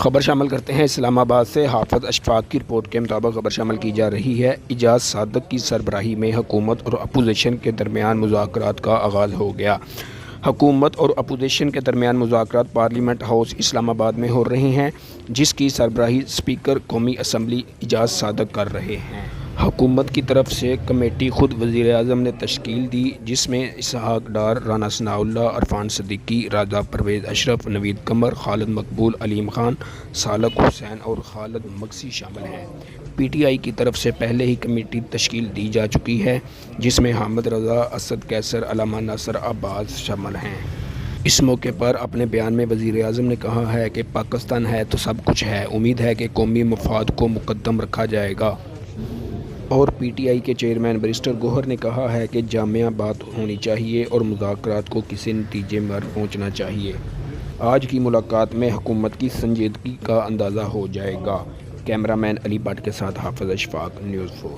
خبر شامل کرتے ہیں اسلام آباد سے۔ حافظ اشفاق کی رپورٹ کے مطابق خبر شامل کی جا رہی ہے، اعجاز صادق کی سربراہی میں حکومت اور اپوزیشن کے درمیان مذاکرات کا آغاز ہو گیا۔ حکومت اور اپوزیشن کے درمیان مذاکرات پارلیمنٹ ہاؤس اسلام آباد میں ہو رہے ہیں، جس کی سربراہی اسپیکر قومی اسمبلی اعجاز صادق کر رہے ہیں۔ حکومت کی طرف سے کمیٹی خود وزیر اعظم نے تشکیل دی، جس میں اسحاق ڈار، رانا ثناء اللہ، عرفان صدیقی، راجہ پرویز اشرف، نوید قمر، خالد مقبول، علیم خان، سالک حسین اور خالد مگسی شامل ہیں۔ پی ٹی آئی کی طرف سے پہلے ہی کمیٹی تشکیل دی جا چکی ہے، جس میں حامد رضا، اسد کیسر، علامہ ناصر عباس شامل ہیں۔ اس موقع پر اپنے بیان میں وزیر اعظم نے کہا ہے کہ پاکستان ہے تو سب کچھ ہے، امید ہے کہ قومی مفاد کو مقدم رکھا جائے گا۔ اور پی ٹی آئی کے چیئرمین بیرسٹر گوہر نے کہا ہے کہ جامع بات ہونی چاہیے اور مذاکرات کو کسی نتیجے پر پہنچنا چاہیے۔ آج کی ملاقات میں حکومت کی سنجیدگی کا اندازہ ہو جائے گا۔ کیمرہ مین علی بٹ کے ساتھ حافظ اشفاق، نیوز 4۔